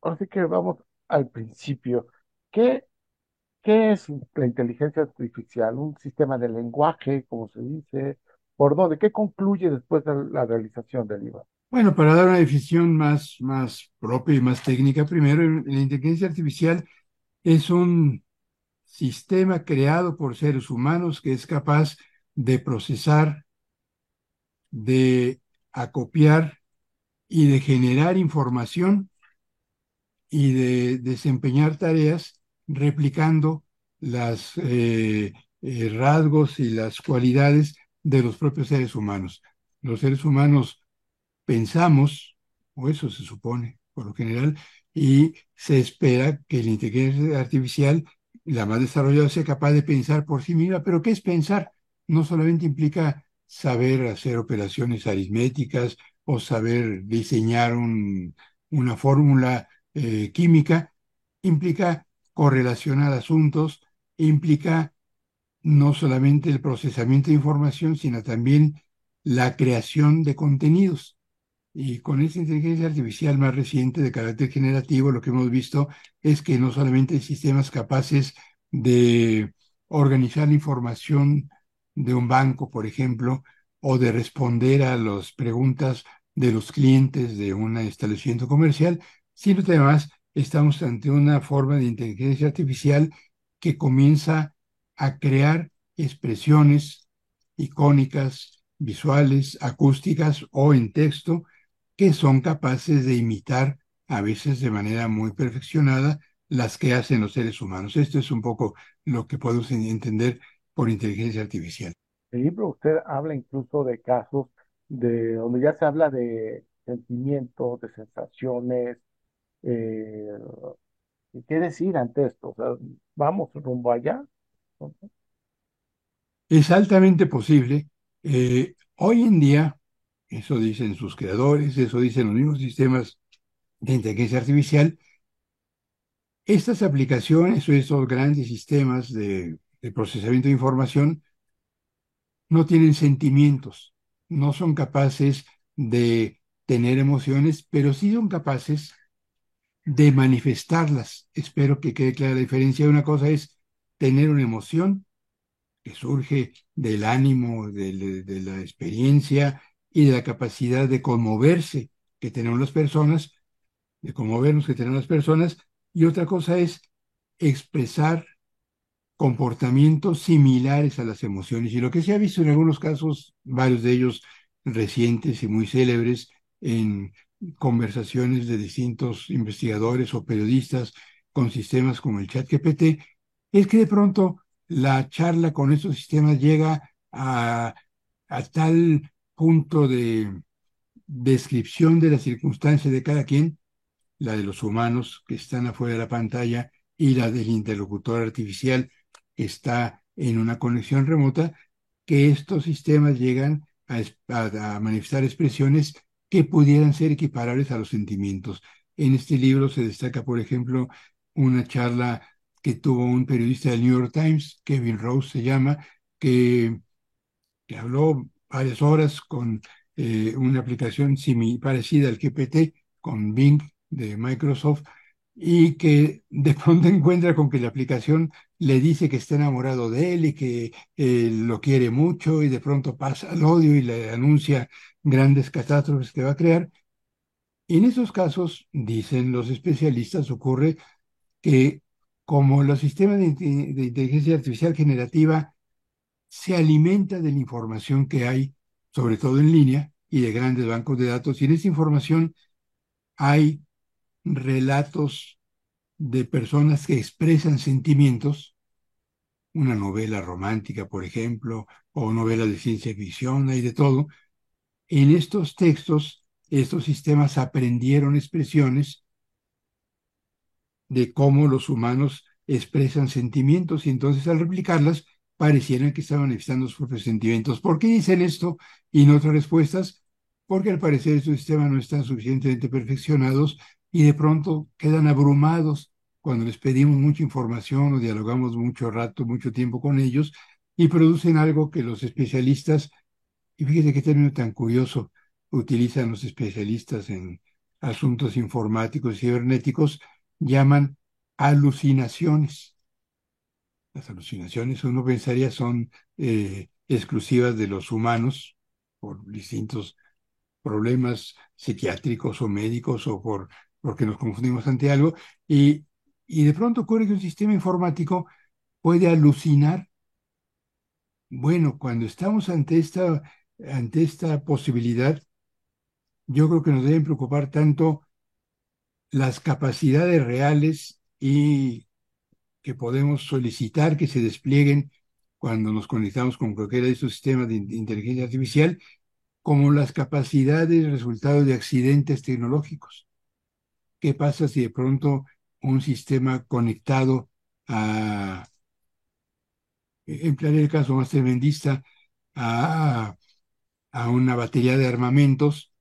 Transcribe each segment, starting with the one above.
ahora sí que vamos al principio. ¿Qué, qué es la inteligencia artificial? ¿Un sistema de lenguaje, como se dice? ¿Por dónde? ¿Qué concluye después de la realización del IVA? Bueno, para dar una definición más propia y más técnica, primero, la inteligencia artificial es un sistema creado por seres humanos que es capaz de procesar, de acopiar y de generar información y de desempeñar tareas replicando las rasgos y las cualidades de los propios seres humanos. Los seres humanos pensamos, o eso se supone por lo general, y se espera que la inteligencia artificial, la más desarrollada, sea capaz de pensar por sí misma. Pero ¿qué es pensar? No solamente implica saber hacer operaciones aritméticas o saber diseñar una fórmula química, implica correlacionar asuntos, implica no solamente el procesamiento de información, sino también la creación de contenidos. Y con esta inteligencia artificial más reciente de carácter generativo, lo que hemos visto es que no solamente hay sistemas capaces de organizar la información de un banco, por ejemplo, o de responder a las preguntas de los clientes de un establecimiento comercial, sino que además estamos ante una forma de inteligencia artificial que comienza a crear expresiones icónicas, visuales, acústicas o en texto que son capaces de imitar, a veces de manera muy perfeccionada, las que hacen los seres humanos. Esto es un poco lo que podemos entender por inteligencia artificial. El libro usted habla incluso de casos de donde ya se habla de sentimientos, de sensaciones. eh, ¿Y qué decir ante esto? O sea, vamos rumbo allá. Es altamente posible. Hoy en día, eso dicen sus creadores, eso dicen los mismos sistemas de inteligencia artificial, estas aplicaciones o estos grandes sistemas de procesamiento de información no tienen sentimientos, no son capaces de tener emociones, pero sí son capaces de manifestarlas. Espero que quede clara la diferencia. Una cosa es tener una emoción que surge del ánimo, de la experiencia y de la capacidad de conmoverse que tenemos las personas, de conmovernos que tenemos las personas, y otra cosa es expresar comportamientos similares a las emociones. Y lo que se ha visto en algunos casos, varios de ellos recientes y muy célebres, en conversaciones de distintos investigadores o periodistas con sistemas como el ChatGPT, es que de pronto la charla con estos sistemas llega a tal punto de descripción de las circunstancias de cada quien, la de los humanos que están afuera de la pantalla y la del interlocutor artificial que está en una conexión remota, que estos sistemas llegan a manifestar expresiones que pudieran ser equiparables a los sentimientos. En este libro se destaca, por ejemplo, una charla que tuvo un periodista del New York Times, Kevin Rose se llama, que, que habló varias horas con una aplicación parecida al GPT, con Bing de Microsoft, y que de pronto encuentra con que la aplicación le dice que está enamorado de él y que lo quiere mucho, y de pronto pasa al odio y le anuncia grandes catástrofes que va a crear. Y en esos casos, dicen los especialistas, ocurre que como los sistemas de inteligencia artificial generativa se alimenta de la información que hay, sobre todo en línea, y de grandes bancos de datos, y en esa información hay relatos de personas que expresan sentimientos, una novela romántica, por ejemplo, o novela de ciencia ficción, hay de todo. En estos textos, estos sistemas aprendieron expresiones de cómo los humanos expresan sentimientos, y entonces al replicarlas parecieran que estaban manifestando sus propios sentimientos. ¿Por qué dicen esto y no otras respuestas? Porque al parecer estos sistemas no están suficientemente perfeccionados y de pronto quedan abrumados cuando les pedimos mucha información o dialogamos mucho rato, mucho tiempo con ellos, y producen algo que los especialistas, y fíjese qué término tan curioso utilizan los especialistas asuntos informáticos y cibernéticos, llaman alucinaciones. Las alucinaciones, uno pensaría, son exclusivas de los humanos por distintos problemas psiquiátricos o médicos o porque nos confundimos ante algo. Y, y de pronto ocurre que un sistema informático puede alucinar. Bueno, cuando estamos ante esta posibilidad, yo creo que nos deben preocupar tanto las capacidades reales y que podemos solicitar que se desplieguen cuando nos conectamos con cualquiera de estos sistemas de inteligencia artificial, como las capacidades resultado de accidentes tecnológicos. ¿Qué pasa si de pronto un sistema conectado a, emplearé el caso más tremendista, a, a una batería de armamentos,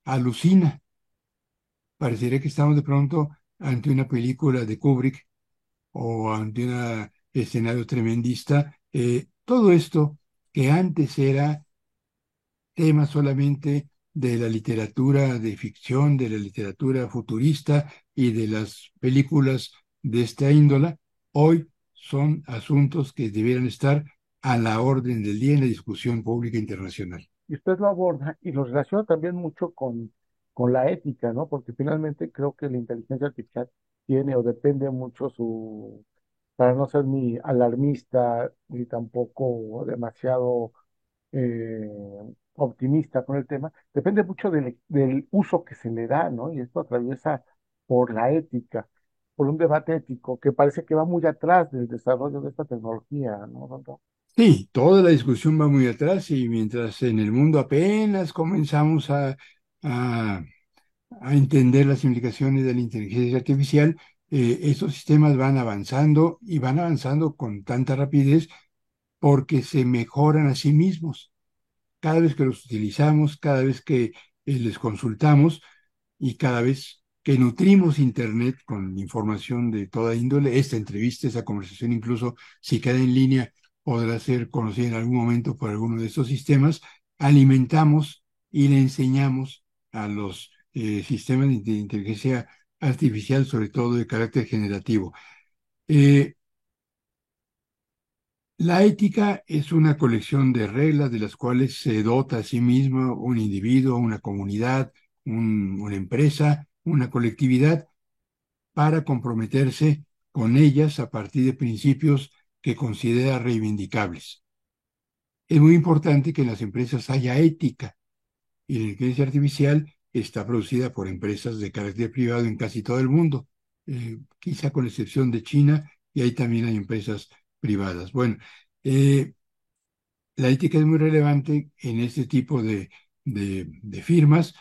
alucina? Parecería que estamos de pronto ante una película de Kubrick o ante un escenario tremendista. Todo esto que antes era tema solamente de la literatura de ficción, de la literatura futurista y de las películas de esta índola, hoy son asuntos que debieran estar a la orden del día en la discusión pública internacional. Y usted lo aborda y lo relaciona también mucho con la ética, ¿no? Porque finalmente creo que la inteligencia artificial tiene o depende mucho para no ser ni alarmista ni tampoco demasiado eh, optimista con el tema, depende mucho del uso que se le da, ¿no? Y esto atraviesa por la ética, por un debate ético que parece que va muy atrás del desarrollo de esta tecnología, ¿no, Rondo? Sí, toda la discusión va muy atrás y mientras en el mundo apenas comenzamos a a entender las implicaciones de la inteligencia artificial, estos sistemas van avanzando y van avanzando con tanta rapidez porque se mejoran a sí mismos. Cada vez que los utilizamos, cada vez que les consultamos y cada vez que nutrimos Internet con información de toda índole, esta entrevista, esa conversación, incluso si queda en línea, podrá ser conocida en algún momento por alguno de estos sistemas, alimentamos y le enseñamos a los sistemas de inteligencia artificial, sobre todo de carácter generativo. Eh, la ética es una colección de reglas de las cuales se dota a sí mismo un individuo, una comunidad, una empresa, una colectividad, para comprometerse con ellas a partir de principios que considera reivindicables. Es muy importante que en las empresas haya ética y la inteligencia artificial está producida por empresas de carácter privado en casi todo el mundo, quizá con excepción de China, y ahí también hay empresas privadas. Bueno, eh, la ética es muy relevante en este tipo de firmas.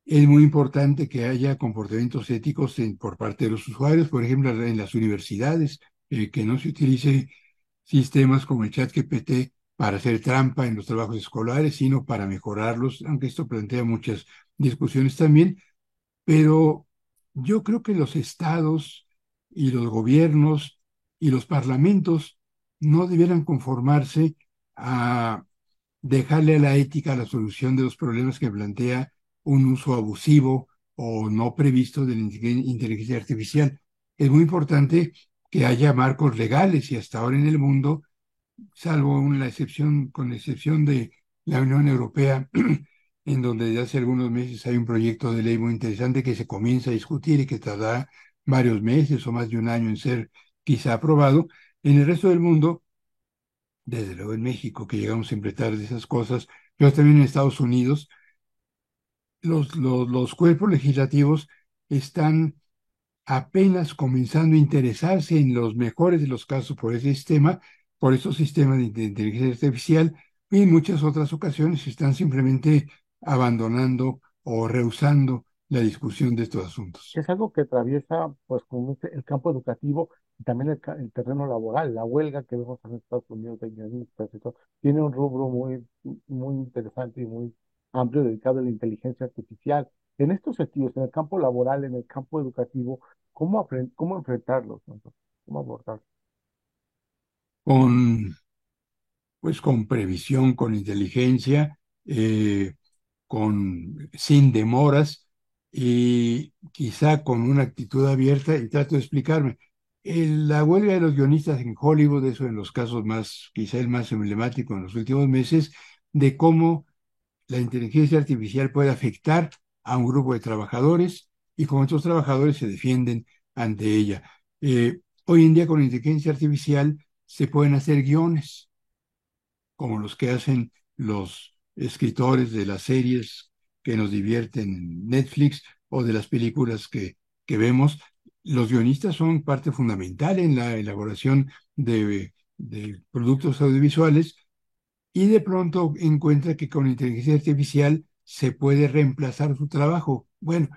Es muy importante que haya comportamientos éticos por parte de los usuarios, por ejemplo, en las universidades, que no se utilice sistemas como el ChatGPT para hacer trampa en los trabajos escolares, sino para mejorarlos, aunque esto plantea muchas discusiones también, pero yo creo que los estados y los gobiernos y los parlamentos no debieran conformarse a dejarle a la ética la solución de los problemas que plantea un uso abusivo o no previsto de la inteligencia artificial. Es muy importante que haya marcos legales y hasta ahora en el mundo, salvo una excepción, con excepción de la Unión Europea, en donde desde hace algunos meses hay un proyecto de ley muy interesante que se comienza a discutir y que tardará varios meses o más de un año en ser quizá aprobado. En el resto del mundo, desde luego en México, que llegamos a enfrentar de esas cosas, pero también en Estados Unidos, los cuerpos legislativos están apenas comenzando a interesarse en los mejores de los casos por ese sistema, por estos sistemas de inteligencia artificial, y en muchas otras ocasiones están simplemente abandonando o rehusando la discusión de estos asuntos. Es algo que atraviesa pues con el campo educativo y también el terreno laboral. La huelga que vemos en Estados Unidos de guionistas y todo, tiene un rubro muy interesante y muy amplio dedicado a la inteligencia artificial. En estos sentidos, en el campo laboral, en el campo educativo, ¿cómo enfrentarlos, ¿no? ¿Cómo abordarlos? Con, pues con previsión, con inteligencia, sin demoras. y quizá con una actitud abierta y trato de explicarme. La huelga de los guionistas en Hollywood, eso en los casos más, quizá el más emblemático en los últimos meses, de cómo la inteligencia artificial puede afectar a un grupo de trabajadores y cómo estos trabajadores se defienden ante ella. Hoy en día con la inteligencia artificial se pueden hacer guiones como los que hacen los escritores de las series que nos divierten en Netflix o de las películas que vemos. Los guionistas son parte fundamental en la elaboración de productos audiovisuales y de pronto encuentra que con inteligencia artificial se puede reemplazar su trabajo. Bueno,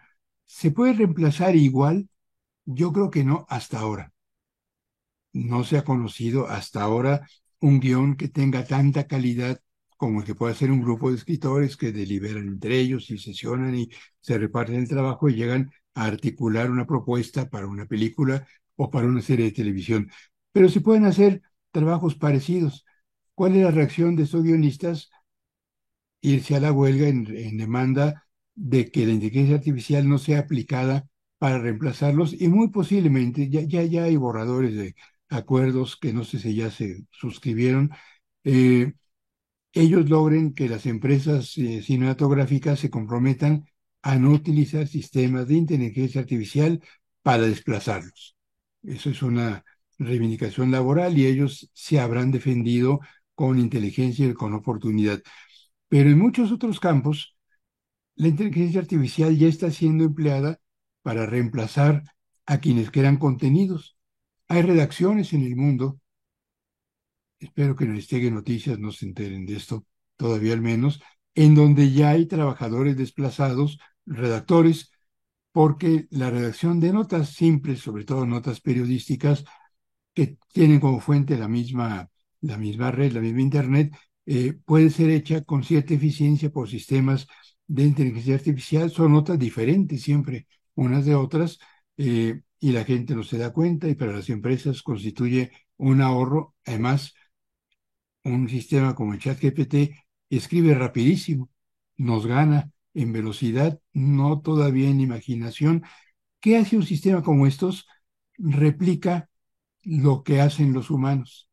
¿se puede reemplazar igual? Yo creo que no hasta ahora. No se ha conocido hasta ahora un guión que tenga tanta calidad como el que puede hacer un grupo de escritores que deliberan entre ellos y sesionan y se reparten el trabajo y llegan a articular una propuesta para una película o para una serie de televisión. Pero se pueden hacer trabajos parecidos. ¿Cuál es la reacción de estos guionistas? Irse a la huelga en demanda de que la inteligencia artificial no sea aplicada para reemplazarlos y muy posiblemente ya hay borradores de acuerdos que no sé si ya se suscribieron, eh, ellos logren que las empresas cinematográficas se comprometan a no utilizar sistemas de inteligencia artificial para desplazarlos. Eso es una reivindicación laboral y ellos se habrán defendido con inteligencia y con oportunidad. Pero en muchos otros campos, la inteligencia artificial ya está siendo empleada para reemplazar a quienes crean contenidos. Hay redacciones en el mundo, espero que en el Stegue Noticias no se enteren de esto, todavía al menos, en donde ya hay trabajadores desplazados, redactores, porque la redacción de notas simples, sobre todo notas periodísticas, que tienen como fuente la misma red, la misma Internet, puede ser hecha con cierta eficiencia por sistemas de inteligencia artificial. Son notas diferentes siempre unas de otras y la gente no se da cuenta y para las empresas constituye un ahorro. Además, un sistema como el ChatGPT escribe rapidísimo, nos gana en velocidad, no todavía en imaginación. ¿Qué hace un sistema como estos? Replica lo que hacen los humanos.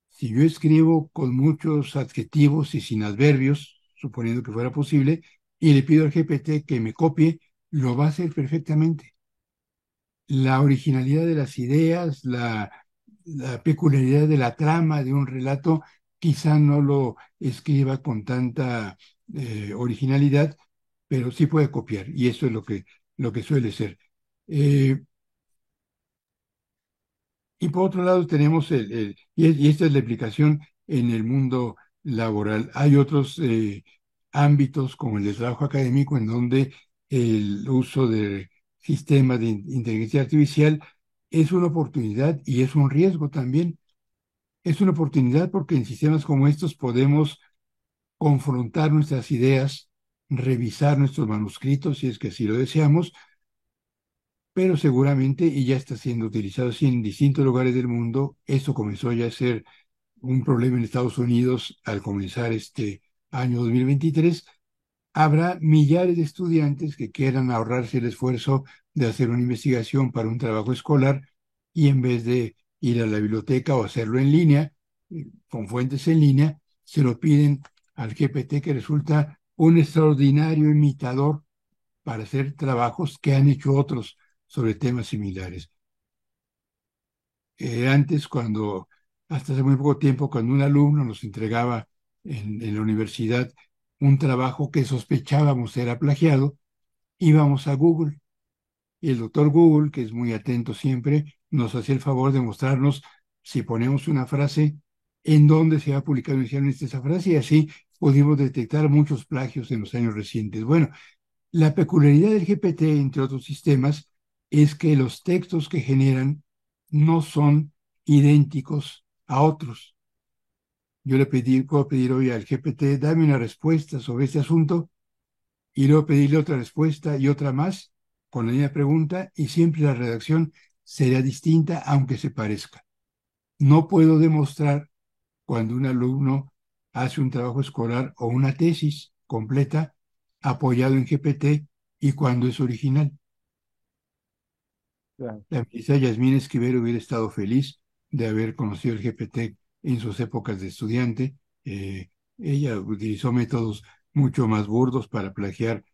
Si yo escribo con muchos adjetivos y sin adverbios, suponiendo que fuera posible, y le pido al GPT que me copie, lo va a hacer perfectamente. La originalidad de las ideas, la peculiaridad de la trama de un relato, quizá no lo escriba con tanta originalidad, pero sí puede copiar, y eso es lo que suele ser. Eh, Y por otro lado tenemos y esta es la aplicación en el mundo laboral. Hay otros ámbitos como el de trabajo académico en donde el uso de sistemas de inteligencia artificial es una oportunidad y es un riesgo también. Es una oportunidad porque en sistemas como estos podemos confrontar nuestras ideas, revisar nuestros manuscritos si es que así lo deseamos, pero seguramente, y ya está siendo utilizado así en distintos lugares del mundo, esto comenzó ya a ser un problema en Estados Unidos al comenzar este año 2023, habrá millares de estudiantes que quieran ahorrarse el esfuerzo de hacer una investigación para un trabajo escolar y en vez de ir a la biblioteca o hacerlo en línea, con fuentes en línea, se lo piden al GPT que resulta un extraordinario imitador para hacer trabajos que han hecho otros sobre temas similares. Antes, hasta hace muy poco tiempo, cuando un alumno nos entregaba en la universidad un trabajo que sospechábamos era plagiado, íbamos a Google y el doctor Google, que es muy atento siempre, nos hacía el favor de mostrarnos si ponemos una frase, en dónde se ha publicado inicialmente esa frase y así pudimos detectar muchos plagios en los años recientes. Bueno, la peculiaridad del GPT, entre otros sistemas, es que los textos que generan no son idénticos a otros. Puedo pedir hoy al GPT, dame una respuesta sobre este asunto, y luego pedirle otra respuesta y otra más con la misma pregunta, y siempre la redacción será distinta, aunque se parezca. No puedo demostrar cuando un alumno hace un trabajo escolar o una tesis completa apoyado en GPT y cuándo es original. claro. La ministra Yasmín Esquivel hubiera estado feliz de haber conocido el GPT en sus épocas de estudiante. Eh, Ella utilizó métodos mucho más burdos para plagiar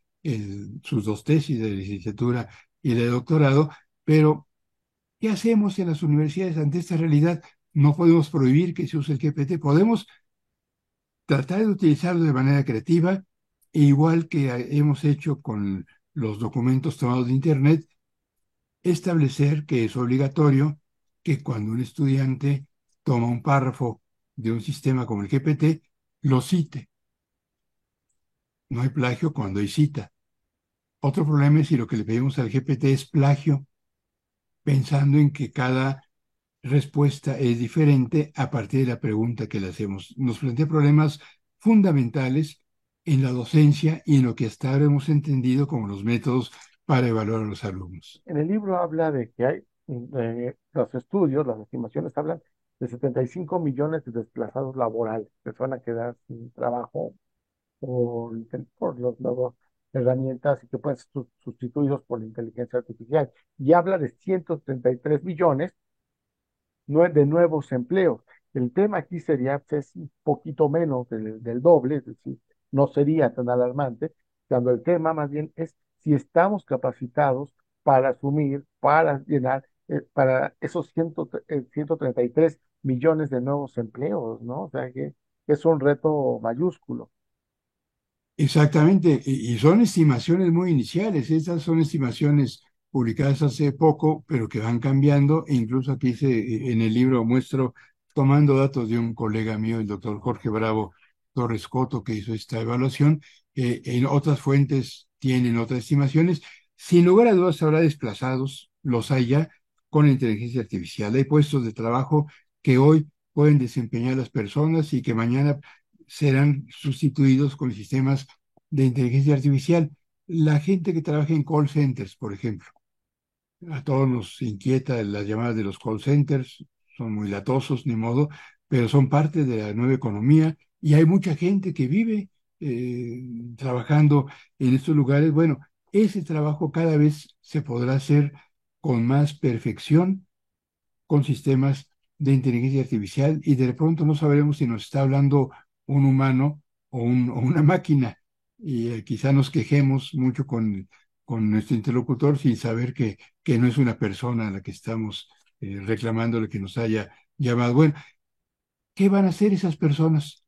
sus dos tesis de licenciatura y de doctorado, pero ¿qué hacemos en las universidades ante esta realidad? No podemos prohibir que se use el GPT, podemos tratar de utilizarlo de manera creativa, igual que hemos hecho con los documentos tomados de Internet, establecer que es obligatorio que cuando un estudiante toma un párrafo de un sistema como el GPT, lo cite. No hay plagio cuando hay cita. Otro problema es si lo que le pedimos al GPT es plagio, pensando en que cada respuesta es diferente a partir de la pregunta que le hacemos. Nos plantea problemas fundamentales en la docencia y en lo que hasta ahora hemos entendido como los métodos para evaluar a los alumnos. En el libro habla de que hay, los estudios, las estimaciones hablan de 75 millones de desplazados laborales que se van a quedar sin trabajo por las nuevas herramientas y que pueden ser sustituidos por la inteligencia artificial. Y habla de 133 millones de nuevos empleos. El tema aquí sería, pues, es un poquito menos del doble, es decir, no sería tan alarmante, cuando el tema más bien es si estamos capacitados para asumir, para llenar, para esos 133 millones de nuevos empleos, ¿no? O sea que es un reto mayúsculo. Exactamente, y son estimaciones muy iniciales. Estas son estimaciones publicadas hace poco, pero que van cambiando. E incluso aquí en el libro muestro, tomando datos de un colega mío, el doctor Jorge Bravo Torres Coto, que hizo esta evaluación. En otras fuentes tienen otras estimaciones. Sin lugar a dudas, habrá desplazados, los hay ya, con la inteligencia artificial. Hay puestos de trabajo que hoy pueden desempeñar las personas y que mañana serán sustituidos con sistemas de inteligencia artificial. La gente que trabaja en call centers, por ejemplo, a todos nos inquieta las llamadas de los call centers, son muy latosos, ni modo, pero son parte de la nueva economía y hay mucha gente que vive trabajando en estos lugares. Bueno, ese trabajo cada vez se podrá hacer con más perfección con sistemas de inteligencia artificial y de pronto no sabremos si nos está hablando un humano o una máquina. Y quizá nos quejemos mucho con nuestro interlocutor sin saber que no es una persona a la que estamos reclamándole que nos haya llamado. Bueno, ¿qué van a hacer esas personas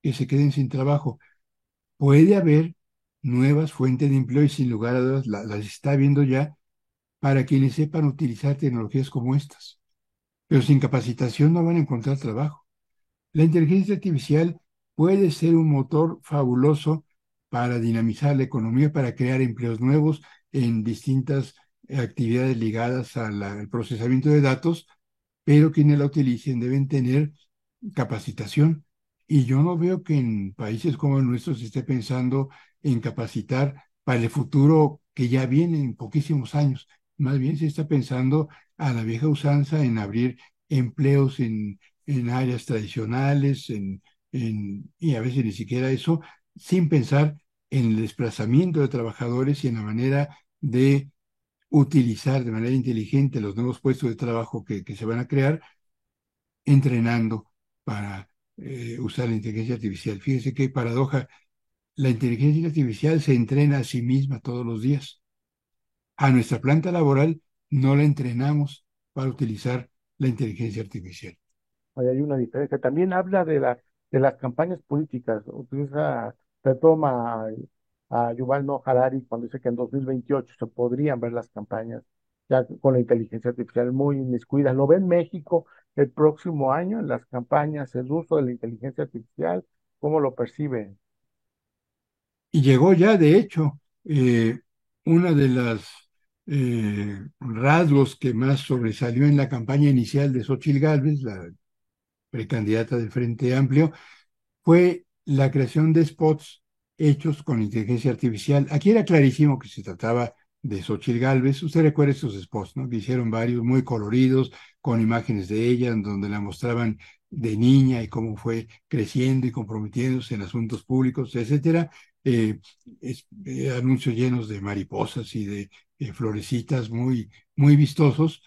que se queden sin trabajo? Puede haber nuevas fuentes de empleo y sin lugar a dudas las está viendo ya para quienes sepan utilizar tecnologías como estas, pero sin capacitación no van a encontrar trabajo. La inteligencia artificial puede ser un motor fabuloso para dinamizar la economía, para crear empleos nuevos en distintas actividades ligadas al procesamiento de datos, pero quienes la utilicen deben tener capacitación. Y yo no veo que en países como el nuestro se esté pensando en capacitar para el futuro que ya viene en poquísimos años. Más bien se está pensando a la vieja usanza en abrir empleos en áreas tradicionales, y a veces ni siquiera eso, sin pensar en el desplazamiento de trabajadores y en la manera de utilizar de manera inteligente los nuevos puestos de trabajo que se van a crear, entrenando para usar la inteligencia artificial. Fíjese qué paradoja, la inteligencia artificial se entrena a sí misma todos los días. A nuestra planta laboral no la entrenamos para utilizar la inteligencia artificial. Ahí hay una diferencia. También habla de las campañas políticas. Retoma a Yuval Noah Harari cuando dice que en 2028 se podrían ver las campañas ya con la inteligencia artificial muy inmiscuidas. ¿Lo ve en México el próximo año en las campañas, el uso de la inteligencia artificial? ¿Cómo lo percibe? Y llegó ya, de hecho, una de las rasgos que más sobresalió en la campaña inicial de Xóchitl Gálvez, la precandidata del Frente Amplio, fue la creación de spots hechos con inteligencia artificial. Aquí era clarísimo que se trataba de Xóchitl Gálvez. Usted recuerda estos spots, ¿no? Que hicieron varios muy coloridos, con imágenes de ella, en donde la mostraban de niña y cómo fue creciendo y comprometiéndose en asuntos públicos, etcétera. eh, anuncios llenos de mariposas y de florecitas muy, muy vistosos,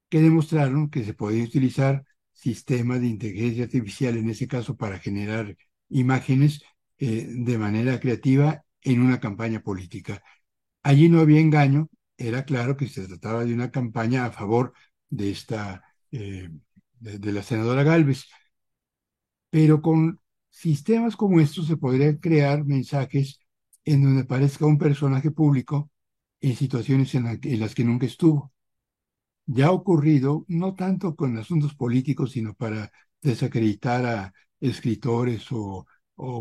que demostraron que se podía utilizar sistemas de inteligencia artificial, en ese caso para generar imágenes de manera creativa en una campaña política. Allí no había engaño, era claro que se trataba de una campaña a favor de esta, de la senadora Gálvez, pero con sistemas como estos se podrían crear mensajes en donde aparezca un personaje público en situaciones en las que nunca estuvo. Ya ha ocurrido, no tanto con asuntos políticos, sino para desacreditar a escritores o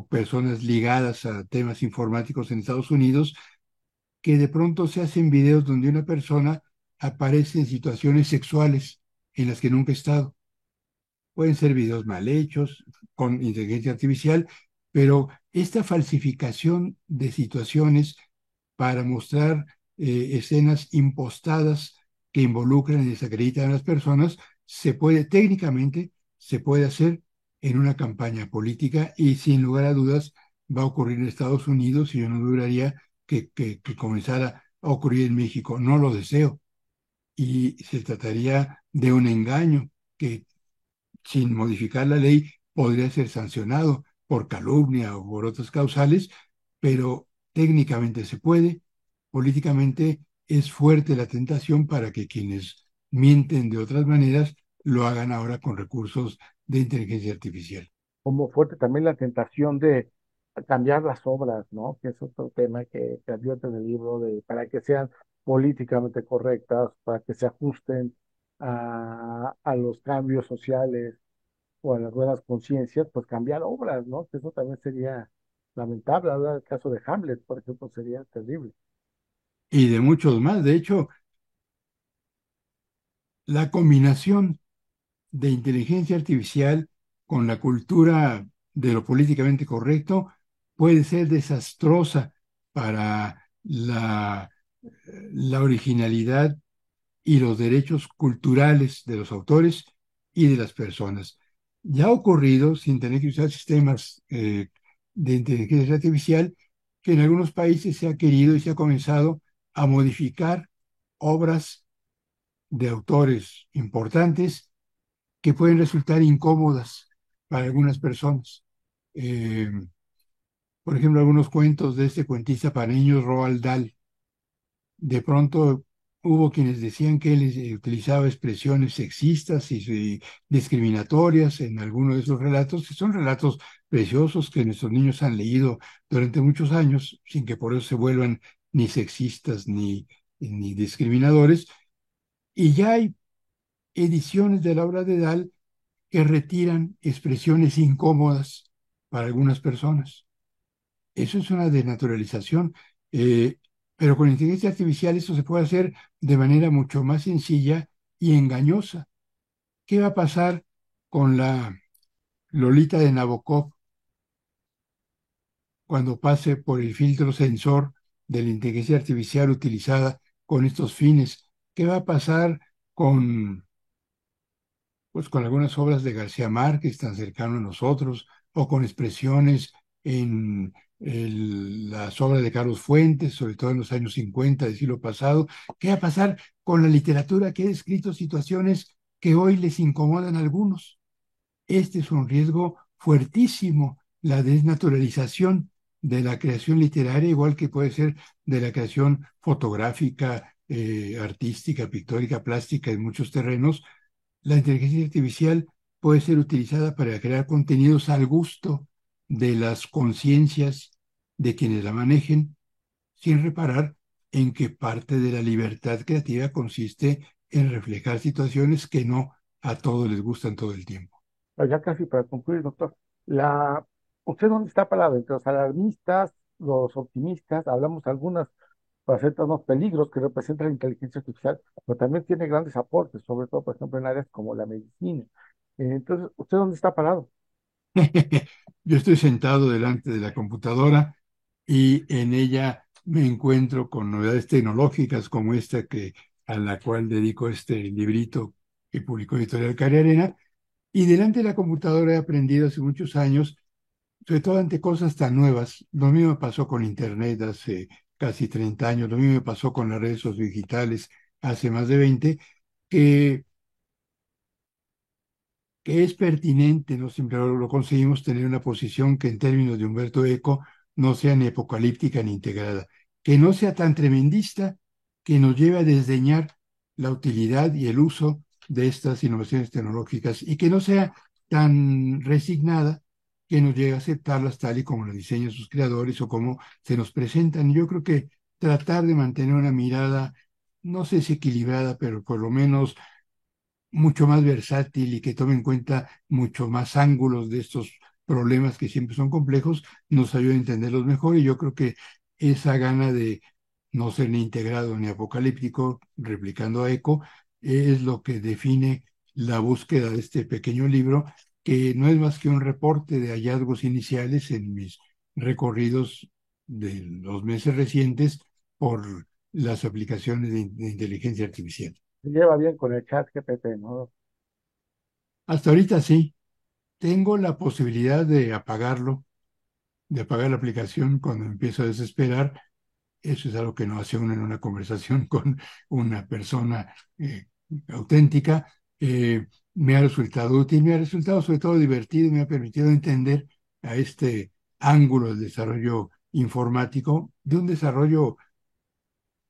personas ligadas a temas informáticos en Estados Unidos, que de pronto se hacen videos donde una persona aparece en situaciones sexuales en las que nunca ha estado. Pueden ser videos mal hechos, con inteligencia artificial, pero esta falsificación de situaciones para mostrar escenas impostadas que involucran y desacreditan a las personas, se puede, técnicamente, se puede hacer en una campaña política y sin lugar a dudas va a ocurrir en Estados Unidos y yo no dudaría que comenzara a ocurrir en México. No lo deseo y se trataría de un engaño que sin modificar la ley podría ser sancionado por calumnia o por otras causales, pero técnicamente se puede. Políticamente es fuerte la tentación para que quienes mienten de otras maneras lo hagan ahora con recursos de inteligencia artificial. Como fuerte también la tentación de cambiar las obras, ¿no? Que es otro tema que advierte en el libro, de, para que sean políticamente correctas, para que se ajusten a los cambios sociales o a las buenas conciencias, pues cambiar obras, ¿no? Que eso también sería lamentable. Hablar del caso de Hamlet, por ejemplo, sería terrible. Y de muchos más. De hecho, la combinación de inteligencia artificial con la cultura de lo políticamente correcto puede ser desastrosa para la originalidad y los derechos culturales de los autores y de las personas. Ya ha ocurrido, sin tener que usar sistemas de inteligencia artificial, que en algunos países se ha querido y se ha comenzado a modificar obras de autores importantes que pueden resultar incómodas para algunas personas. Eh, por ejemplo, algunos cuentos de este cuentista para niños, Roald Dahl. De pronto hubo quienes decían que él utilizaba expresiones sexistas y discriminatorias en algunos de esos relatos, que son relatos preciosos que nuestros niños han leído durante muchos años, sin que por eso se vuelvan ni sexistas ni discriminadores. Y ya hay ediciones de la obra de Dahl que retiran expresiones incómodas para algunas personas. Eso es una desnaturalización, eh, pero con inteligencia artificial eso se puede hacer de manera mucho más sencilla y engañosa. ¿Qué va a pasar con la Lolita de Nabokov cuando pase por el filtro sensor de la inteligencia artificial utilizada con estos fines? ¿Qué va a pasar con pues con algunas obras de García Márquez tan cercano a nosotros, o con expresiones en las obras de Carlos Fuentes, sobre todo en los años 50 del siglo pasado? ¿Qué va a pasar con la literatura que ha descrito situaciones que hoy les incomodan a algunos? Este es un riesgo fuertísimo, la desnaturalización de la creación literaria, igual que puede ser de la creación fotográfica, artística, pictórica, plástica en muchos terrenos. La inteligencia artificial puede ser utilizada para crear contenidos al gusto de las conciencias de quienes la manejen, sin reparar en que parte de la libertad creativa consiste en reflejar situaciones que no a todos les gustan todo el tiempo. Ya casi para concluir, doctor, la, ¿usted dónde está parado? Entre los alarmistas, los optimistas, hablamos de algunas facetas, unos peligros que representa la inteligencia artificial, pero también tiene grandes aportes, sobre todo, por ejemplo, en áreas como la medicina. Entonces, ¿usted dónde está parado? Yo estoy sentado delante de la computadora y en ella me encuentro con novedades tecnológicas como esta a la cual dedico este librito que publicó Editorial Arena. Y delante de la computadora he aprendido hace muchos años sobre todo ante cosas tan nuevas. Lo mismo me pasó con Internet hace casi 30 años, lo mismo me pasó con las redes digitales hace más de 20, que, que es pertinente, no siempre lo conseguimos tener una posición que en términos de Humberto Eco no sea ni apocalíptica ni integrada, que no sea tan tremendista que nos lleve a desdeñar la utilidad y el uso de estas innovaciones tecnológicas y que no sea tan resignada que nos llegue a aceptarlas tal y como las diseñan sus creadores o como se nos presentan. Yo creo que tratar de mantener una mirada, no sé si equilibrada, pero por lo menos mucho más versátil y que tome en cuenta mucho más ángulos de estos problemas que siempre son complejos, nos ayuda a entenderlos mejor. Y yo creo que esa gana de no ser ni integrado ni apocalíptico, replicando a Eco, es lo que define la búsqueda de este pequeño libro, que no es más que un reporte de hallazgos iniciales en mis recorridos de los meses recientes por las aplicaciones de inteligencia artificial. Se lleva bien con el chat GPT, ¿no? Hasta ahorita sí. Tengo la posibilidad de apagar la aplicación cuando me empiezo a desesperar. Eso es algo que no hace uno en una conversación con una persona auténtica. Me ha resultado útil, me ha resultado sobre todo divertido, me ha permitido entender a este ángulo del desarrollo informático, de un desarrollo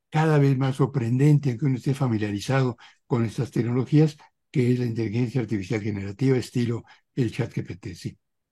cada vez más sorprendente, aunque uno esté familiarizado con estas tecnologías, que es la inteligencia artificial generativa, estilo el chat GPT. Sí.